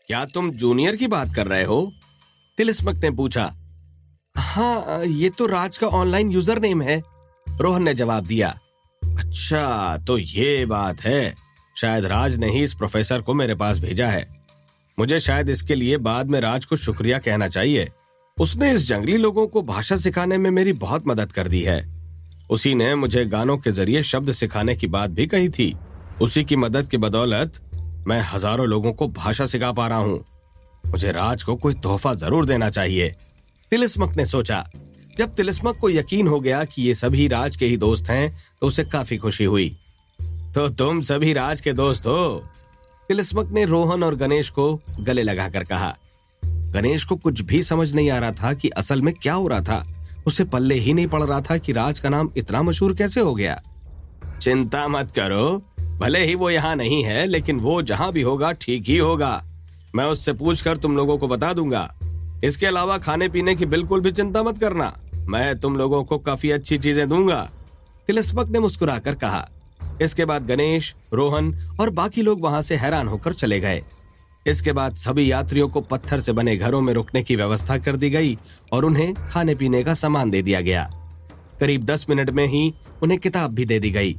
क्या तुम जूनियर की बात कर रहे हो? तिलिस्मक ने पूछा। हाँ, ये तो राज का ऑनलाइन यूजर नेम है, रोहन ने जवाब दिया। अच्छा, तो ये बात है। शायद राज ने ही इस प्रोफेसर को मेरे पास भेजा है। मुझे शायद इसके लिए बाद में राज को शुक्रिया कहना चाहिए। उसने इस जंगली लोगों को भाषा सिखाने में मेरी बहुत मदद कर दी है। उसी ने मुझे गानों के जरिए शब्द सिखाने की बात भी कही थी। उसी की मदद की बदौलत मैं हजारों लोगों को भाषा सिखा पा रहा हूँ। मुझे राज को कोई तोहफा जरूर देना चाहिए, तिलिस्मक ने सोचा। जब तिलिस्मक को यकीन हो गया कि ये सभी राज के ही दोस्त हैं, तो उसे काफी खुशी हुई। तो तुम सभी राज के दोस्त हो? तिलिस्मक ने रोहन और गणेश को गले लगाकर कहा। गणेश को कुछ भी समझ नहीं आ रहा था कि असल में क्या हो रहा था। उसे पल्ले ही नहीं पड़ रहा था कि राज का नाम इतना मशहूर कैसे हो गया। चिंता मत करो, भले ही वो यहाँ नहीं है, लेकिन वो जहाँ भी होगा ठीक ही होगा। मैं उससे पूछकर तुम लोगों को बता दूंगा। इसके अलावा खाने पीने की बिल्कुल भी चिंता मत करना, मैं तुम लोगों को काफी अच्छी चीजें दूंगा, तिलिस्मक ने मुस्कुराकर कहा। इसके बाद गणेश, रोहन और बाकी लोग वहां से हैरान होकर चले गए। इसके बाद सभी यात्रियों को पत्थर से बने घरों में रुकने की व्यवस्था कर दी गई और उन्हें खाने पीने का सामान दे दिया गया। करीब 10 मिनट में ही उन्हें किताब भी दे दी गई।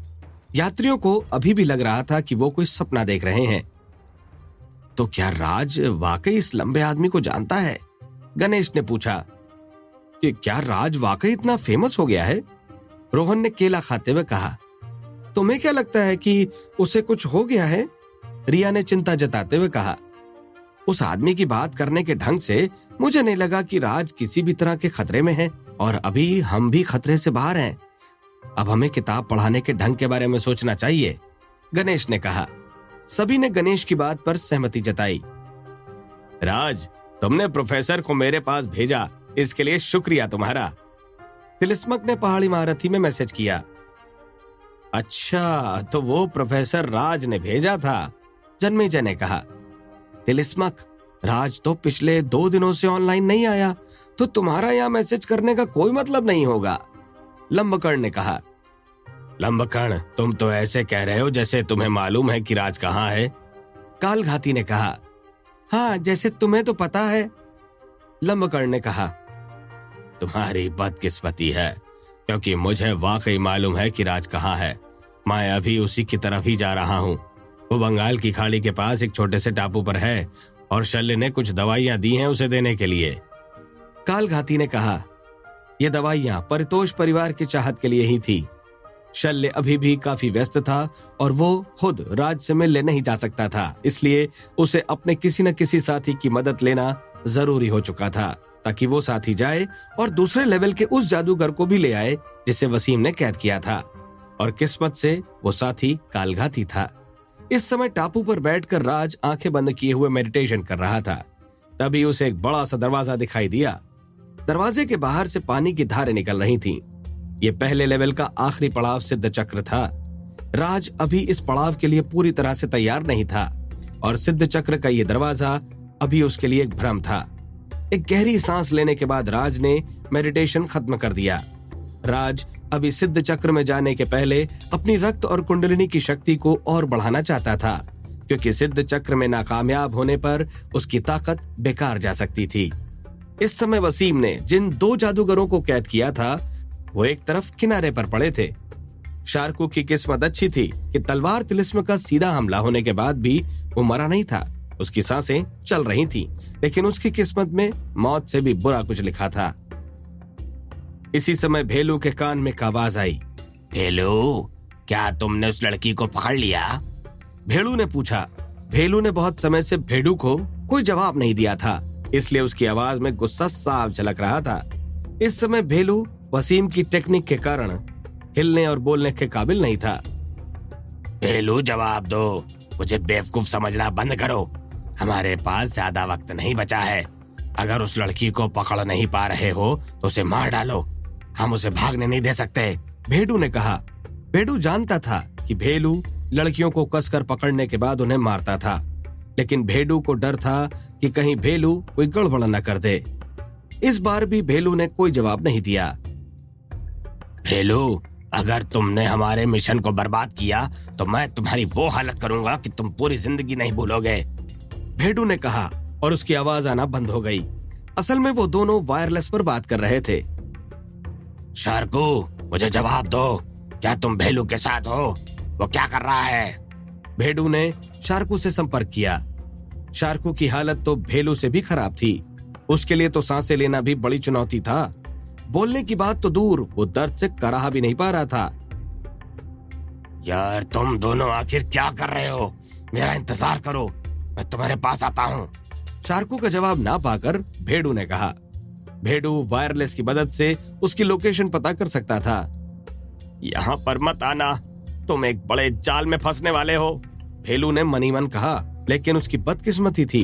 यात्रियों को अभी भी लग रहा था कि वो कोई सपना देख रहे हैं। तो क्या राज वाकई इस लंबे आदमी को जानता है? गणेश ने पूछा। कि क्या राज वाकई इतना फेमस हो गया है? रोहन ने केला खाते हुए कहा। तुम्हें क्या लगता है कि उसे कुछ हो गया है? रिया ने चिंता जताते हुए कहा। उस आदमी की बात करने के ढंग से मुझे नहीं लगा कि राज किसी भी तरह के खतरे में है, और अभी हम भी खतरे से बाहर हैं। अब हमें किताब पढ़ाने के ढंग के बारे में सोचना चाहिए, गणेश ने कहा। सभी ने गणेश की बात पर सहमति जताई। राज, तुमने प्रोफेसर को मेरे पास भेजा, इसके लिए शुक्रिया तुम्हारा, तिलिस्मक ने पहाड़ी महारथी में मैसेज किया। अच्छा, तो वो प्रोफेसर राज ने भेजा था, जन्मेजय ने कहा। तिलिस्मक, राज तो पिछले 2 दिनों से ऑनलाइन नहीं आया, तो तुम्हारा यहाँ मैसेज करने का कोई मतलब नहीं होगा, लंबकर्ण ने कहा। लंबकर्ण, तुम तो ऐसे कह रहे हो जैसे तुम्हें मालूम है कि राज कहाँ है, कालघाती ने कहा। हाँ, जैसे तुम्हें तो पता है, लंबकर्ण ने कहा। तुम्हारी बदकिस्मती है, क्योंकि मुझे वाकई मालूम है कि राज कहाँ है। मैं अभी उसी की तरफ ही जा रहा हूँ। वो बंगाल की खाड़ी के पास एक छोटे से टापू पर है, और शल्य ने कुछ दवाइयां दी हैं उसे देने के लिए, कालघाती ने कहा। ये दवाइयां परितोष परिवार की चाहत के लिए ही थी। शल्य अभी भी काफी व्यस्त था और वो खुद राज से मिलने नहीं जा सकता था, इसलिए उसे अपने किसी न किसी साथी की मदद लेना जरूरी हो चुका था, ताकि वो साथी जाए और दूसरे लेवल के उस जादूगर को भी ले आए जिसे वसीम ने कैद किया था। और किस्मत से वो साथी कालघाती था। इस समय टापू पर बैठकर राज आंखें बंद किए हुए मेडिटेशन कर रहा था। तभी उसे एक बड़ा सा दरवाजा दिखाई दिया। दरवाजे के बाहर से पानी की धारें निकल रही थीं। ये पहले लेवल का आखिरी पड़ाव सिद्ध चक्र था। राज अभी इस पड़ाव के लिए पूरी तरह से तैयार नहीं था, और सिद्ध चक्र का ये दरवाजा अभी उसके लिए एक भ्रम था। एक गहरी सांस लेने के बाद राज ने मेडिटेशन खत्म कर दिया। राज अभी सिद्ध चक्र में जाने के पहले अपनी रक्त और कुंडलिनी की शक्ति को और बढ़ाना चाहता था, क्योंकि सिद्ध चक्र में नाकामयाब होने पर उसकी ताकत बेकार जा सकती थी। इस समय वसीम ने जिन 2 जादूगरों को कैद किया था, वो एक तरफ किनारे पर पड़े थे। शार्कू की किस्मत अच्छी थी कि तलवार तिलिस्म का सीधा हमला होने के बाद भी वो मरा नहीं था। उसकी सांसें चल रही थी, लेकिन उसकी किस्मत में मौत से भी बुरा कुछ लिखा था। इसी समय भेलू के कान में एक आवाज आई। भेलू, क्या तुमने उस लड़की को पकड़ लिया? भेड़ू ने पूछा। भेलू ने बहुत समय से भेड़ू को कोई जवाब नहीं दिया था, इसलिए उसकी आवाज में गुस्सा साफ झलक रहा था। इस समय भेलू वसीम की टेक्निक के कारण हिलने और बोलने के काबिल नहीं था। भेलू, जवाब दो, मुझे बेवकूफ समझना बंद करो। हमारे पास ज्यादा वक्त नहीं बचा है। अगर उस लड़की को पकड़ नहीं पा रहे हो तो उसे मार डालो, हम उसे भागने नहीं दे सकते, भेड़ू ने कहा। भेड़ू जानता था कि भेलू लड़कियों को कसकर पकड़ने के बाद उन्हें मारता था, लेकिन भेड़ू को डर था कि कहीं भेलू कोई गड़बड़ न कर दे। इस बार भी भेलू ने कोई जवाब नहीं दिया। भेलू, अगर तुमने हमारे मिशन को बर्बाद किया तो मैं तुम्हारी वो हालत करूंगा कि तुम पूरी जिंदगी नहीं भूलोगे, भेड़ू ने कहा और उसकी आवाज आना बंद हो गई। असल में वो दोनों वायरलेस पर बात कर रहे थे। शार्कू, मुझे जवाब दो, क्या तुम भेलू के साथ हो? वो क्या कर रहा है? भेड़ू ने शार्कू से संपर्क किया। शार्कू की हालत तो भेलू से भी खराब थी। उसके लिए तो सांसें लेना भी बड़ी चुनौती था। बोलने की बात तो दूर, वो दर्द से कराह भी नहीं पा रहा था। यार, तुम दोनों आखिर क्या कर रहे हो? मेरा इंतजार करो, मैं तुम्हारे पास आता हूँ। शार्कू का जवाब ना पाकर भेड़ू ने कहा। भेड़ू वायरलेस की मदद से उसकी लोकेशन पता कर सकता था। यहाँ पर मत आना, तुम एक बड़े जाल में फंसने वाले हो, भेलू ने मनी मन कहा। लेकिन उसकी बदकिस्मती थी,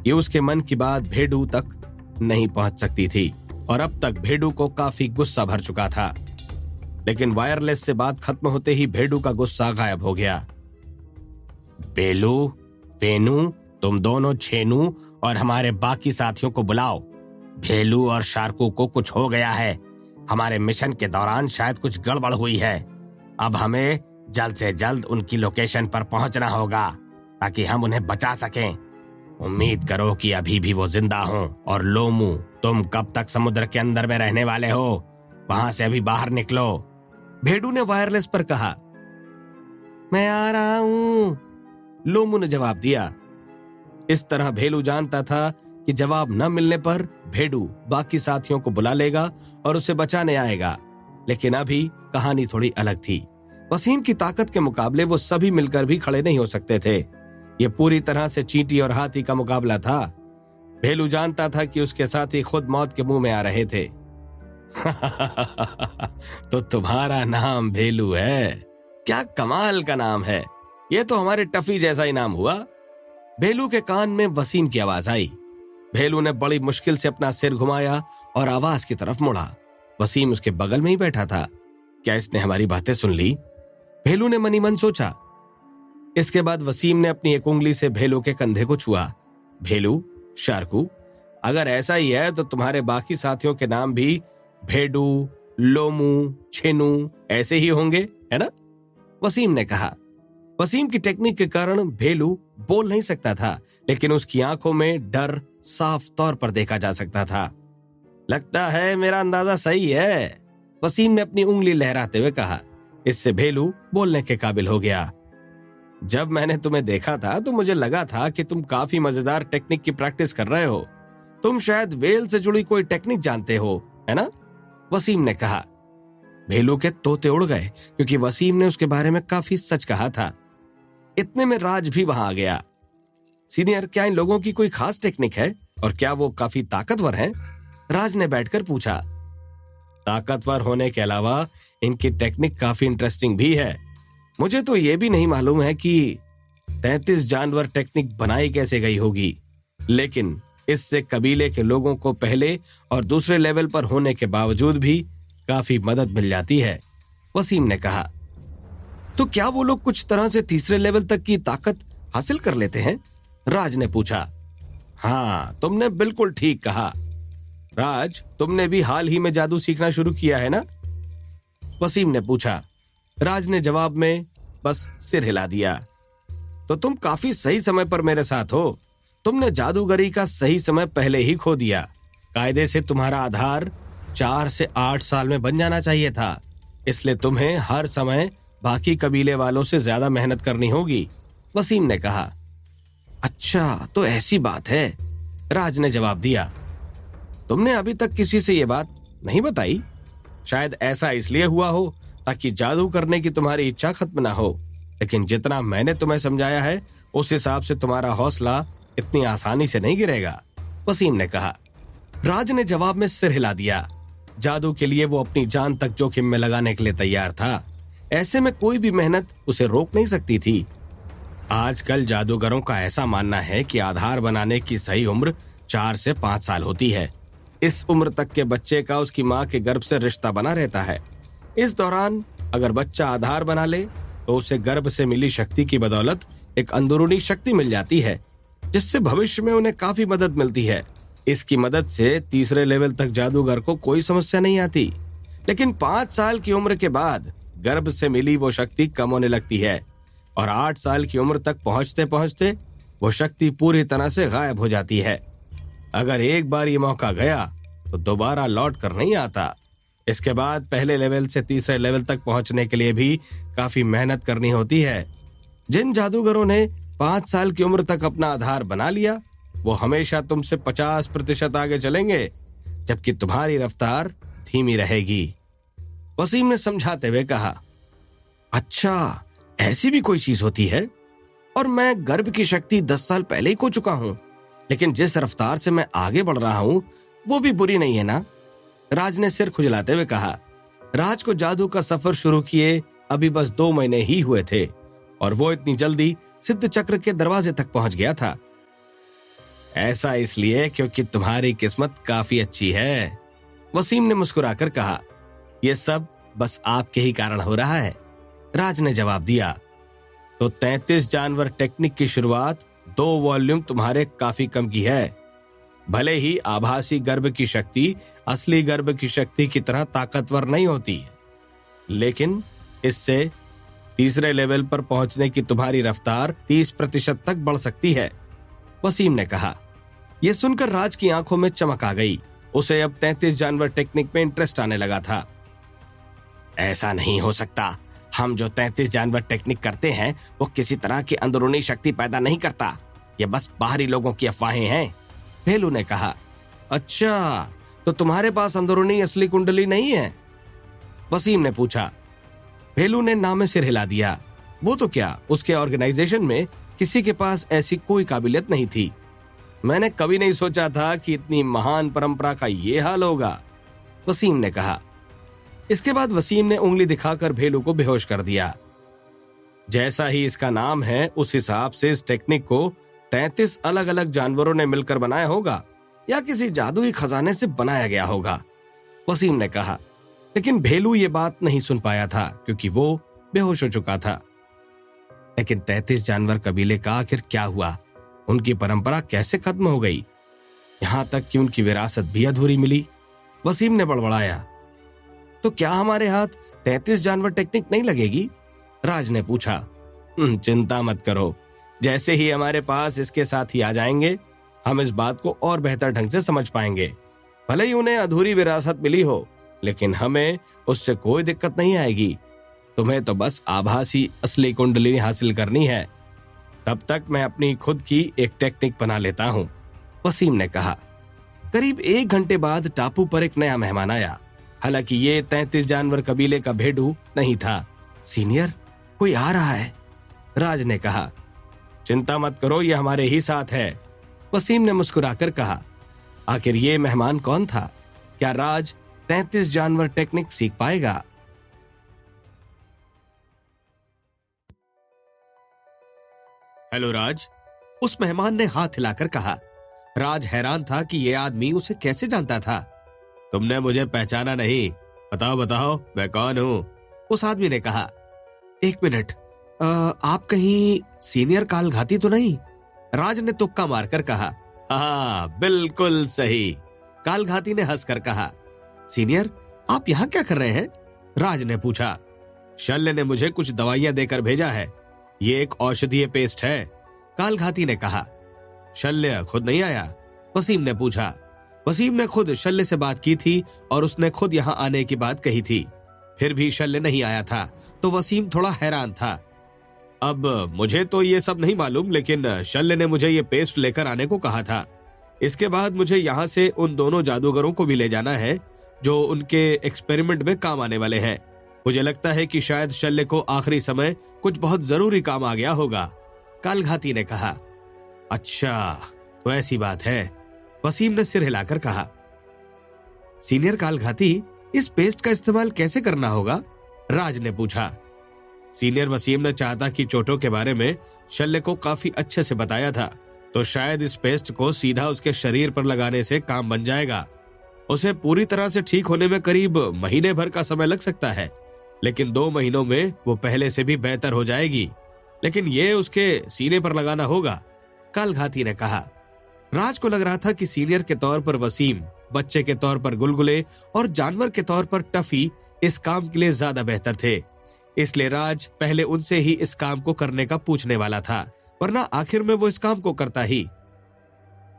ये उसके मन की बात भेड़ू तक नहीं पहुंच सकती थी और अब तक भेड़ू को काफी गुस्सा भर चुका था। लेकिन वायरलेस से बात खत्म होते ही भेड़ू का गुस्सा गायब हो गया। बेलू, फेनू, तुम दोनों छेनू और हमारे बाकी साथियों को बुलाओ। भेलू और शार्कू को कुछ हो गया है। हमारे मिशन के दौरान शायद कुछ गड़बड़ हुई है। अब हमें जल्द से जल्द उनकी लोकेशन पर पहुंचना होगा ताकि हम उन्हें बचा सकें। उम्मीद करो कि अभी भी वो जिंदा हों। और लोमू, तुम कब तक समुद्र के अंदर में रहने वाले हो? वहां से अभी बाहर निकलो। भेड़ू ने वायरलेस पर कहा। मैं आ रहा हूं, लोमू ने जवाब दिया। इस तरह भेलू जानता था कि जवाब न मिलने पर भेड़ू बाकी साथियों को बुला लेगा और उसे बचाने आएगा। लेकिन अभी कहानी थोड़ी अलग थी। वसीम की ताकत के मुकाबले वो सभी मिलकर भी खड़े नहीं हो सकते थे। ये पूरी तरह से चींटी और हाथी का मुकाबला था। भेलू जानता था कि उसके साथी खुद मौत के मुंह में आ रहे थे। तो तुम्हारा नाम भेलू है? क्या कमाल का नाम है, ये तो हमारे टफी जैसा ही नाम हुआ। भेलू के कान में वसीम की आवाज आई। भेलू ने बड़ी मुश्किल से अपना सिर घुमाया और आवाज की तरफ मुड़ा। वसीम उसके बगल में ही बैठा था। क्या इसने हमारी बातें सुन ली? भेलू ने मनी मन सोचा। इसके बाद वसीम ने अपनी एक उंगली से भेलू के कंधे को छुआ। भेलू, शार्कू, अगर ऐसा ही है तो तुम्हारे बाकी साथियों के नाम भी भेड़ू, लोमू, छेनू ऐसे ही होंगे, है ना? वसीम ने कहा। वसीम की टेक्निक के कारण भेलू बोल नहीं सकता था, लेकिन उसकी आंखों में डर साफ तौर पर देखा जा सकता था। लगता है मेरा अंदाजा सही है, वसीम ने अपनी उंगली लहराते हुए कहा। इससे भेलू बोलने के काबिल हो गया। जब मैंने तुम्हें देखा था तो मुझे लगा था कि तुम काफी मजेदार टेक्निक की प्रैक्टिस कर रहे हो। तुम शायद वेल से जुड़ी कोई टेक्निक जानते हो, है ना? वसीम ने कहा। भेलू के तोते उड़ गए क्योंकि वसीम ने उसके बारे में काफी सच कहा था। इतने में राज भी वहां आ गया। सीनियर, क्या इन लोगों की कोई खास टेक्निक है और क्या वो काफी ताकतवर हैं? राज ने बैठकर पूछा। ताकतवर होने के अलावा इनकी टेक्निक काफी इंटरेस्टिंग भी है। मुझे तो ये भी नहीं मालूम है कि 33 जानवर टेक्निक बनाई कैसे गई होगी, लेकिन इससे कबीले के लोगों को पहले और दूसरे लेवल पर होने के बावजूद भी काफी मदद मिल जाती है, वसीम ने कहा। तो क्या वो लोग कुछ तरह से तीसरे लेवल तक की ताकत हासिल कर लेते हैं? राज ने पूछा। हाँ, तुमने बिल्कुल ठीक कहा। राज, तुमने भी हाल ही में जादू सीखना शुरू किया है ना? वसीम ने पूछा। राज ने जवाब में बस सिर हिला दिया। तो तुम काफी सही समय पर मेरे साथ हो। तुमने जादूगरी का सही समय पहले ही खो दिया। कायदे से तुम्हारा आधार 4 से 8 साल में बन जाना चाहिए था, इसलिए तुम्हें हर समय बाकी कबीले वालों से ज्यादा मेहनत करनी होगी, वसीम ने कहा। अच्छा, तो ऐसी बात है, राज ने जवाब दिया। तुमने अभी तक किसी से ये बात नहीं बताई? शायद ऐसा इसलिए हुआ हो ताकि जादू करने की तुम्हारी इच्छा खत्म ना हो, लेकिन जितना मैंने तुम्हें समझाया है उस हिसाब से तुम्हारा हौसला इतनी आसानी से नहीं गिरेगा, वसीम ने कहा। राज ने जवाब में सिर हिला दिया। जादू के लिए वो अपनी जान तक जोखिम में लगाने के लिए तैयार था। ऐसे में कोई भी मेहनत उसे रोक नहीं सकती थी। आजकल जादूगरों का ऐसा मानना है कि आधार बनाने की सही उम्र 4 से 5 साल होती है। इस उम्र तक के बच्चे का उसकी माँ के गर्भ से रिश्ता बना रहता है। इस दौरान अगर बच्चा आधार बना ले तो उसे गर्भ से मिली शक्ति की बदौलत एक अंदरूनी शक्ति मिल जाती है, जिससे भविष्य में उन्हें काफी मदद मिलती है। इसकी मदद से तीसरे लेवल तक जादूगर को कोई समस्या नहीं आती, लेकिन 5 साल की उम्र के बाद गर्भ से मिली वो शक्ति कम होने लगती है और 8 साल की उम्र तक पहुंचते पहुंचते वो शक्ति पूरी तरह से गायब हो जाती है। अगर एक बार ये मौका गया तो दोबारा लौट कर नहीं आता। इसके बाद पहले लेवल से तीसरे लेवल तक पहुंचने के लिए भी काफी मेहनत करनी होती है। जिन जादूगरों ने 5 साल की उम्र तक अपना आधार बना लिया, वो हमेशा तुमसे 50% आगे चलेंगे, जबकि तुम्हारी रफ्तार धीमी रहेगी। वसीम ने समझाते हुए कहा, अच्छा, ऐसी भी कोई चीज होती है? और मैं गर्भ की शक्ति 10 साल पहले ही खो चुका हूं, लेकिन जिस रफ्तार से मैं आगे बढ़ रहा हूं वो भी बुरी नहीं है ना? राज ने सिर खुजलाते हुए कहा। राज को जादू का सफर शुरू किए अभी बस 2 महीने ही हुए थे और वो इतनी जल्दी सिद्ध चक्र के दरवाजे तक पहुंच गया था। ऐसा इसलिए क्योंकि तुम्हारी किस्मत काफी अच्छी है, वसीम ने मुस्कुराकर कहा। यह सब बस आपके ही कारण हो रहा है, राज ने जवाब दिया। तो 33 जानवर टेक्निक की शुरुआत 2 वॉल्यूम तुम्हारे काफी कम की है। भले ही आभासी गर्भ की शक्ति असली गर्भ की शक्ति की तरह ताकतवर नहीं होती है, लेकिन इससे तीसरे लेवल पर पहुंचने की तुम्हारी रफ्तार 30% तक बढ़ सकती है, वसीम ने कहा। यह सुनकर राज की आंखों में चमक आ गई। उसे अब 33 जानवर टेक्निक में इंटरेस्ट आने लगा था। ऐसा नहीं हो सकता, हम जो 33 जानवर टेक्निक करते हैं वो किसी तरह की अंदरूनी शक्ति पैदा नहीं करता, ये बस बाहरी लोगों की अफवाहें हैं, भेलू ने कहा। अच्छा, तो तुम्हारे पास अंदरूनी असली कुंडली नहीं है? वसीम ने पूछा। भेलू ने ना में सिर हिला दिया। वो तो क्या, उसके ऑर्गेनाइजेशन में किसी के पास ऐसी कोई काबिलियत नहीं थी। मैंने कभी नहीं सोचा था कि इतनी महान परंपरा का ये हाल होगा, वसीम ने कहा। इसके बाद वसीम ने उंगली दिखाकर भेलू को बेहोश कर दिया। जैसा ही इसका नाम है उस हिसाब से इस टेक्निक को 33 अलग अलग जानवरों ने मिलकर बनाया होगा या किसी जादुई खजाने से बनाया गया होगा, वसीम ने कहा। लेकिन भेलू ये बात नहीं सुन पाया था क्योंकि वो बेहोश हो चुका था। लेकिन 33 जानवर कबीले का आखिर क्या हुआ? उनकी परंपरा कैसे खत्म हो गई? यहां तक कि उनकी विरासत भी अधूरी मिली। वसीम ने बड़बड़ाया। तो क्या हमारे हाथ 33 जानवर टेक्निक नहीं लगेगी? राज ने पूछा। चिंता मत करो, जैसे ही हमारे पास इसके साथ ही आ जाएंगे हम इस बात को और बेहतर ढंग से समझ पाएंगे। भले ही उन्हें अधूरी विरासत मिली हो, लेकिन हमें उससे कोई दिक्कत नहीं आएगी। तुम्हें तो बस आभासी असली कुंडली हासिल करनी है। तब तक मैं अपनी खुद की एक टेक्निक बना लेता हूँ, वसीम ने कहा। करीब 1 घंटे बाद टापू पर एक नया मेहमान आया। हालांकि ये 33 जानवर कबीले का भेड़ू नहीं था। सीनियर, कोई आ रहा है, राज ने कहा। चिंता मत करो, ये हमारे ही साथ है, वसीम ने मुस्कुराकर कहा। आखिर ये मेहमान कौन था? क्या राज 33 जानवर टेक्निक सीख पाएगा? हेलो राज, उस मेहमान ने हाथ हिलाकर कहा। राज हैरान था कि यह आदमी उसे कैसे जानता था। तुमने मुझे पहचाना नहीं? बताओ बताओ, मैं कौन हूँ? उस आदमी ने कहा। 1 मिनट, आप कहीं सीनियर कालघाती तो नहीं? राज ने तुक्का मारकर कहा। हाँ, बिल्कुल सही, कालघाती ने हंसकर कहा। सीनियर, आप यहाँ क्या कर रहे हैं? राज ने पूछा। शल्य ने मुझे कुछ दवाइयां देकर भेजा है, ये एक औषधीय पेस्ट है, कालघाती ने कहा। शल्य खुद नहीं आया? वसीम ने पूछा। वसीम ने खुद शल्य से बात की थी और उसने खुद यहाँ आने की बात कही थी, फिर भी शल्य नहीं आया था, तो वसीम थोड़ा हैरान था। अब मुझे तो ये सब नहीं मालूम, लेकिन शल्य ने मुझे ये पेस्ट लेकर आने को कहा था। इसके बाद मुझे यहाँ से उन दोनों जादूगरों को भी ले जाना है जो उनके एक्सपेरिमेंट में काम आने वाले हैं। मुझे लगता है कि शायद शल्य को आखिरी समय कुछ बहुत जरूरी काम आ गया होगा, कालघाती ने कहा। अच्छा, तो ऐसी बात है, वसीम ने सिर हिलाकर कहा। सीनियर कालघाती, इस पेस्ट का इस्तेमाल कैसे करना होगा? राज ने पूछा। सीनियर वसीम ने चाहता कि चोटों के बारे में शल्य को काफी अच्छे से बताया था, तो शायद इस पेस्ट को सीधा उसके शरीर पर लगाने से काम बन जाएगा। उसे पूरी तरह से ठीक होने में करीब महीने भर का समय लग सकता है, लेकिन 2 महीनों में वो पहले से भी बेहतर हो जाएगी। लेकिन ये उसके सीने पर लगाना होगा, कालघाती ने कहा। राज को लग रहा था कि सीनियर के तौर पर वसीम, बच्चे के तौर पर गुलगुले और जानवर के तौर पर टफी इस काम के लिए ज्यादा बेहतर थे। इसलिए राज पहले उनसे ही इस काम को करने का पूछने वाला था। वरना आखिर में वो इस काम को करता ही।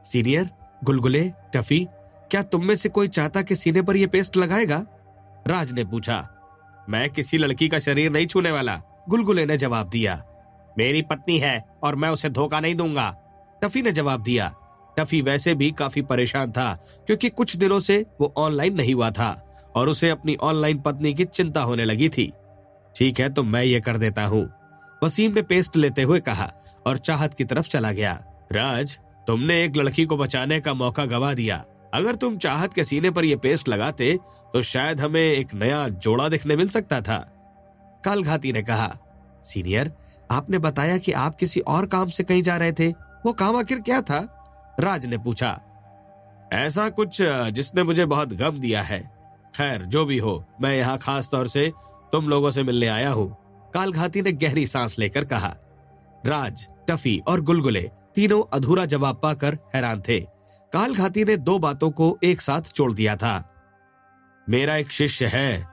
सीनियर, गुलगुले, टफी, क्या तुम में से कोई चाहता कि सीने पर यह पेस्ट लगाएगा? राज ने पूछा। मैं किसी लड़की का शरीर नहीं छूने वाला, गुलगुले ने जवाब दिया। मेरी पत्नी है और मैं उसे धोखा नहीं दूंगा, टफी ने जवाब दिया। टफी वैसे भी काफी परेशान था क्योंकि कुछ दिनों से वो ऑनलाइन नहीं हुआ था और उसे अपनी ऑनलाइन पत्नी की चिंता होने लगी थी। ठीक है, तो मैं ये कर देता हूँ, वसीम ने पेस्ट लेते हुए कहा और चाहत की तरफ चला गया। राज, तुमने एक लड़की को बचाने का मौका गवा दिया। अगर तुम चाहत के सीने पर यह पेस्ट लगाते तो शायद हमें एक नया जोड़ा देखने मिल सकता था, कालघाती ने कहा। सीनियर, आपने बताया कि आप किसी और काम से कहीं जा रहे थे, वो काम आखिर क्या था? राज ने पूछा। ऐसा कुछ जिसने मुझे बहुत गम दिया है। खैर, जो भी हो, मैं यहाँ खास तौर से तुम लोगों से मिलने आया हूँ, कालघाती ने गहरी सांस लेकर कहा। राज, टफी और गुलगुले तीनों अधूरा जवाब पाकर हैरान थे। कालघाती ने दो बातों को एक साथ जोड़ दिया था। मेरा एक शिष्य है,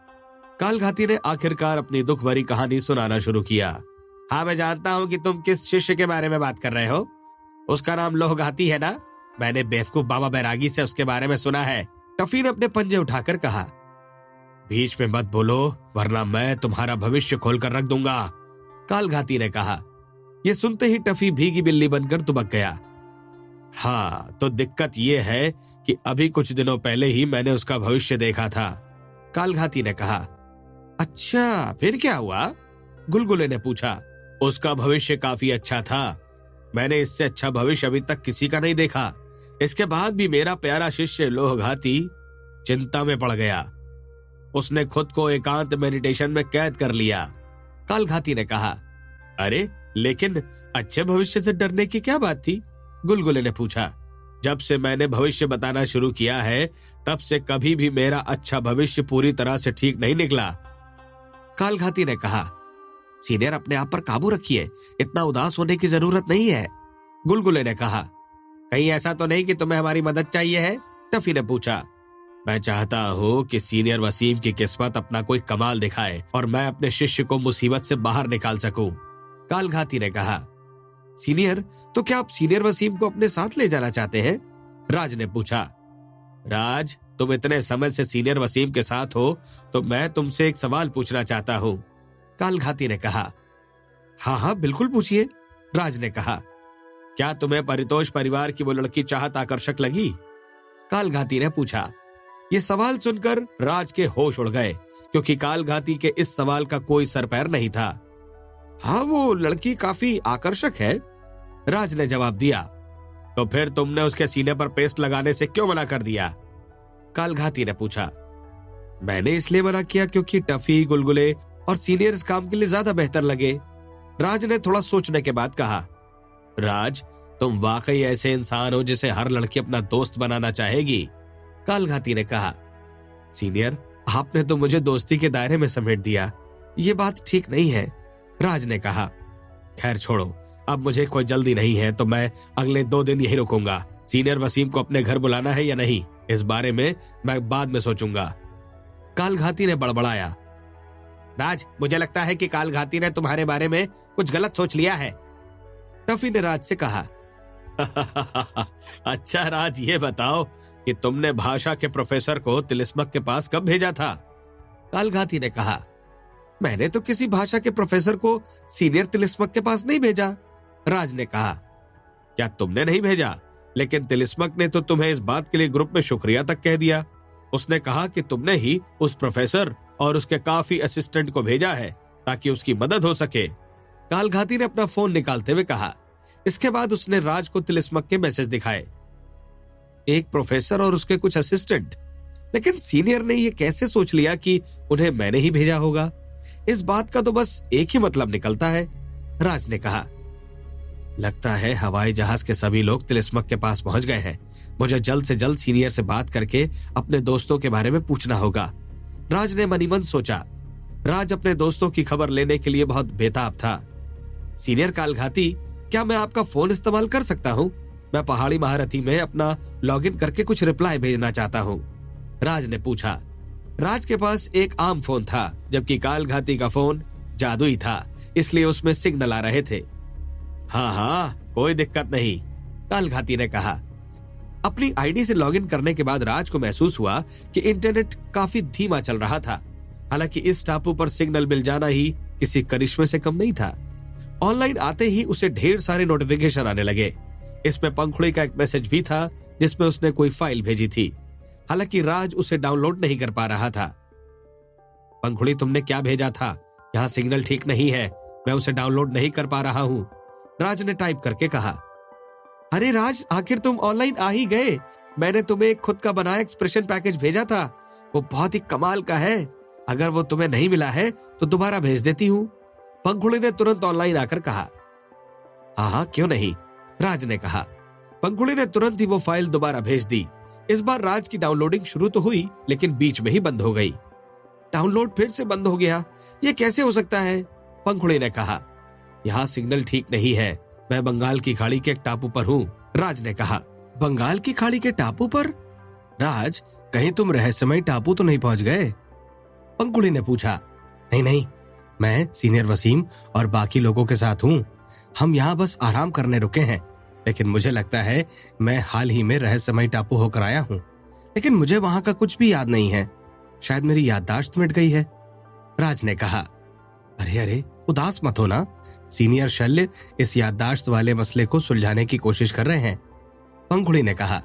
कालघाती ने आखिरकार अपनी दुख भरी कहानी सुनाना शुरू किया। हाँ, मैं जानता हूँ कि तुम किस शिष्य के बारे में बात कर रहे हो। उसका नाम लोहघाती है ना? मैंने बेवकूफ बाबा बैरागी से उसके बारे में सुना है, टफी ने अपने पंजे उठाकर कहा। बीच में मत बोलो वरना मैं तुम्हारा भविष्य खोलकर रख दूंगा, कालघाती ने कहा। यह सुनते ही टफी भीगी बिल्ली बनकर दुबक गया। हाँ, तो दिक्कत यह है कि अभी कुछ दिनों पहले ही मैंने उसका भविष्य देखा था, कालघाती ने कहा। अच्छा, फिर क्या हुआ? गुलगुले ने पूछा। उसका भविष्य काफी अच्छा था। मैंने इससे अच्छा भविष्य अभी तक किसी का नहीं देखा। इसके बाद भी मेरा प्यारा शिष्य लोहघाती चिंता में पड़ गया। उसने खुद को एकांत मेडिटेशन में कैद कर लिया, कालघाती ने कहा। अरे, लेकिन अच्छे भविष्य से डरने की क्या बात थी? गुलगुले ने पूछा। जब से मैंने भविष्य बताना शुरू किया है तब से कभी भी मेरा अच्छा भविष्य पूरी तरह से ठीक नहीं निकला, कालघाती ने कहा। सीनियर, अपने आप पर काबू रखिए, इतना उदास होने की जरूरत नहीं है, गुलगुले ने कहा। कहीं ऐसा तो नहीं कि तुम्हें हमारी मदद चाहिए है? टफी ने पूछा। मैं चाहता हूँ कि सीनियर वसीम की किस्मत अपना कोई कमाल दिखाए और मैं अपने शिष्य को मुसीबत से बाहर निकाल सकूं, कालघाती ने कहा। सीनियर, तो क्या आप सीनियर वसीम को अपने साथ ले जाना चाहते हैं? राज ने पूछा। राज, तुम इतने समय से सीनियर वसीम के साथ हो तो मैं तुमसे एक सवाल पूछना चाहता हूँ, कालघाती ने कहा। हाँ हाँ, बिल्कुल पूछिए, राज ने कहा। क्या तुम्हें परितोष परिवार की वो लड़की चाहत आकर्षक लगी? कालघाती ने पूछा। ये सवाल सुनकर राज के होश उड़ गए क्योंकि कालघाती के इस सवाल का कोई सर पैर नहीं था। हाँ, वो लड़की काफी आकर्षक है, राज ने जवाब दिया। तो फिर तुमने उसके सीने पर पेस्ट लगाने से क्यों मना कर दिया? कालघाती ने पूछा। मैंने इसलिए मना किया क्योंकि टफी, गुलगुले और सीनियर इस काम के लिए ज्यादा बेहतर लगे, राज ने थोड़ा सोचने के बाद कहा। राज, तुम वाकई ऐसे इंसान हो जिसे हर लड़की अपना दोस्त बनाना चाहेगी, कालघाती ने कहा। सीनियर, आपने तो मुझे दोस्ती के दायरे में समेट दिया, ये बात ठीक नहीं है, राज ने कहा। खैर छोड़ो, अब मुझे कोई जल्दी नहीं है तो मैं अगले 2 दिन यही रुकूंगा। सीनियर वसीम को अपने घर बुलाना है या नहीं, इस बारे में मैं बाद में सोचूंगा, कालघाती ने बड़बड़ाया। राज, मुझे लगता है कि कालघाती ने तुम्हारे बारे में कुछ गलत सोच लिया है, टफी ने राज से कहा। अच्छा राज, ये बताओ कि तुमने भाषा के प्रोफेसर को तिलिस्मक के पास कब भेजा था? कालघाती ने कहा। मैंने तो किसी भाषा के प्रोफेसर को सीनियर तिलिस्मक के पास नहीं भेजा, राज ने कहा। क्या तुमने नहीं भेजा? लेकिन तिलिस्मक ने तो तुम्हें इस बात के लिए ग्रुप में शुक्रिया तक कह दिया। उसने कहा कि तुमने ही उस प्रोफेसर और उसके काफी असिस्टेंट को भेजा है ताकि उसकी मदद हो सके, कालघाती ने अपना फोन निकालते हुए कहा। इसके बाद उसने राज को तिलिस्मक के मैसेज दिखाए। एक प्रोफेसर और उसके कुछ असिस्टेंट, लेकिन सीनियर ने यह कैसे सोच लिया कि उन्हें मैंने ही भेजा होगा? इस बात का तो बस एक ही मतलब निकलता है, राज ने कहा। लगता है हवाई जहाज के सभी लोग तिलिस्मक के पास पहुंच गए हैं। मुझे जल्द से जल्द सीनियर से बात करके अपने दोस्तों के बारे में पूछना होगा, राज ने मनी मन सोचा। राज अपने दोस्तों की खबर लेने के लिए बहुत बेताब था। सीनियर कालघाती, क्या मैं आपका फोन इस्तेमाल कर सकता हूँ? मैं पहाड़ी महारथी में अपना लॉगिन करके कुछ रिप्लाई भेजना चाहता हूँ, राज ने पूछा। राज के पास एक आम फोन था जबकि कालघाती का फोन जादुई था, इसलिए उसमें सिग्नल आ रहे थे। हाँ हाँ, कोई दिक्कत नहीं, कालघाती ने कहा। अपनी आईडी से लॉगिन करने के बाद राज को महसूस हुआ कि इंटरनेट काफी धीमा चल रहा था। हालांकि इस टापू पर सिग्नल मिल जाना ही किसी करिश्मे से कम नहीं था। ऑनलाइन आते ही उसे ढेर सारे नोटिफिकेशन आने लगे। इसमें पंखुड़ी का एक मैसेज भी था जिसमें उसने कोई फाइल भेजी थी। हालांकि राज उसे डाउनलोड नहीं कर पा रहा था। पंखुड़ी, तुमने क्या भेजा था? यहाँ सिग्नल ठीक नहीं है, मैं उसे डाउनलोड नहीं कर पा रहा हूँ, राज ने टाइप करके कहा। अरे राज, आखिर तुम ऑनलाइन आ ही गए। मैंने तुम्हें एक खुद का बनाया एक्सप्रेशन पैकेज भेजा था, वो बहुत ही कमाल का है। अगर वो तुम्हें नहीं मिला है तो दोबारा भेज देती हूँ, पंखुड़ी ने तुरंत ऑनलाइन आकर कहा। हाँ, क्यों नहीं, राज ने कहा। पंखुड़ी ने तुरंत ही वो फाइल दोबारा भेज दी। इस बार राज की डाउनलोडिंग शुरू तो हुई, लेकिन बीच में ही बंद हो गई। डाउनलोड फिर से बंद हो गया, ये कैसे हो सकता है? पंखुड़ी ने कहा। यहाँ सिग्नल ठीक नहीं है, मैं बंगाल की खाड़ी के एक टापू पर हूँ, राज ने कहा। बंगाल की खाड़ी के टापू पर? राज, कहीं तुम रहस्यमय टापू तो नहीं पहुंच गए? पंखुड़ी ने पूछा। नहीं नहीं, मैं सीनियर वसीम और बाकी लोगों के साथ हूँ। हम यहाँ बस आराम करने रुके हैं, लेकिन मुझे लगता है मैं हाल ही में रहस्यमय टापू होकर आया हूँ, लेकिन मुझे वहां का कुछ भी याद नहीं है। शायद मेरी याददाश्त मिट गई है, राज ने कहा। अरे अरे, उदास मत हो ना, सीनियर शल्य इस याददाश्त वाले मसले को सुलझाने की कोशिश कर रहे हैं, पंखुड़ी ने कहा।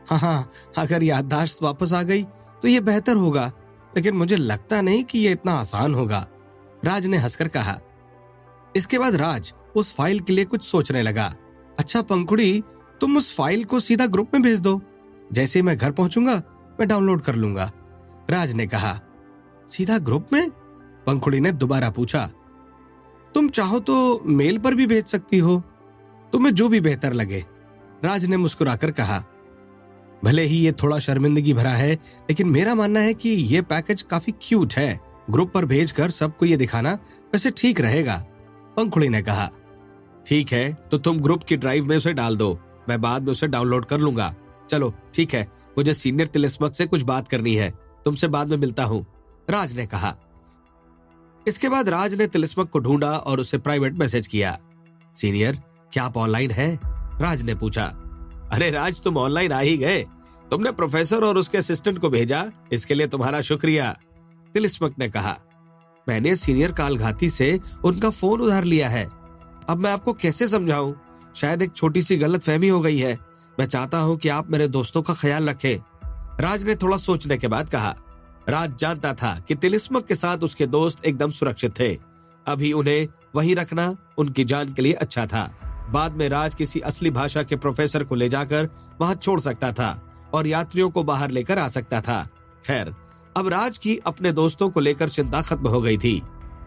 हाँ, अगर याददाश्त वापस आ गई तो ये बेहतर होगा, लेकिन मुझे लगता नहीं कि ये इतना आसान होगा, राज ने हंसकर कहा। इसके बाद राज उस फाइल के लिए कुछ सोचने लगा। अच्छा पंखुड़ी, तुम उस फाइल को सीधा ग्रुप में भेज दो, जैसे ही मैं घर पहुंचूंगा मैं डाउनलोड कर लूंगा, राज ने कहा। सीधा ग्रुप में? पंखुड़ी ने दोबारा पूछा। तुम चाहो तो मेल पर भी भेज सकती हो, तुम्हें जो भी बेहतर लगे, राज ने मुस्कुराकर कहा। भले ही ये थोड़ा शर्मिंदगी भरा है, लेकिन मेरा मानना है कि ये पैकेज काफी क्यूट है। ग्रुप पर भेजकर सबको ये दिखाना वैसे ठीक रहेगा, पंखुड़ी ने कहा। ठीक है, तो तुम ग्रुप की ड्राइव में उसे डाल दो, मैं बाद में उसे डाउनलोड कर लूंगा। चलो ठीक है, मुझे सीनियर तिलिस्मक से कुछ बात करनी है, तुमसे बाद में मिलता हूँ, राज ने कहा। इसके बाद राज ने तिलिस्मक को ढूंढा और उसे प्राइवेट मैसेज किया। सीनियर, क्या आप ऑनलाइन हैं? राज ने पूछा। अरे राज, तुम ऑनलाइन आ ही गए, तुमने प्रोफेसर और उसके असिस्टेंट को भेजा, इसके लिए तुम्हारा शुक्रिया, तिलिस्मक ने कहा। मैंने सीनियर कालघाती से उनका फोन उधार लिया है, अब मैं आपको कैसे समझाऊं? शायद एक छोटी सी गलतफहमी हो गई है, मैं चाहता हूं कि आप मेरे दोस्तों का ख्याल रखें, राज ने थोड़ा सोचने के बाद कहा। राज जानता था कि तिलिस्मक के साथ उसके दोस्त एकदम सुरक्षित थे, अभी उन्हें वहीं रखना उनकी जान के लिए अच्छा था। बाद में राज किसी असली भाषा के प्रोफेसर को ले जाकर वहां छोड़ सकता था और यात्रियों को बाहर लेकर आ सकता था। खैर, अब राज की अपने दोस्तों को लेकर चिंता खत्म हो गई थी।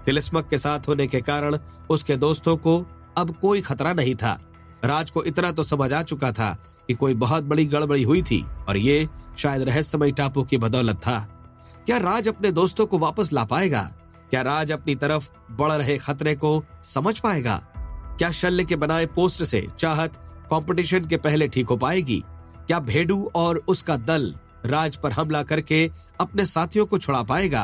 तिलिस्मक के साथ होने के कारण उसके दोस्तों को अब कोई खतरा नहीं था। राज को इतना तो समझ आ चुका था कि कोई बहुत बड़ी गड़बड़ी हुई थी और ये शायद रहस्यमय टापू की बदौलत था। क्या राज अपने दोस्तों को वापस ला पाएगा? क्या राज अपनी तरफ बढ़ रहे खतरे को समझ पाएगा? क्या शल्य के बनाए पोस्ट से चाहत कंपटीशन के पहले ठीक हो पाएगी? क्या भेड़ू और उसका दल राज पर हमला करके अपने साथियों को छुड़ा पाएगा?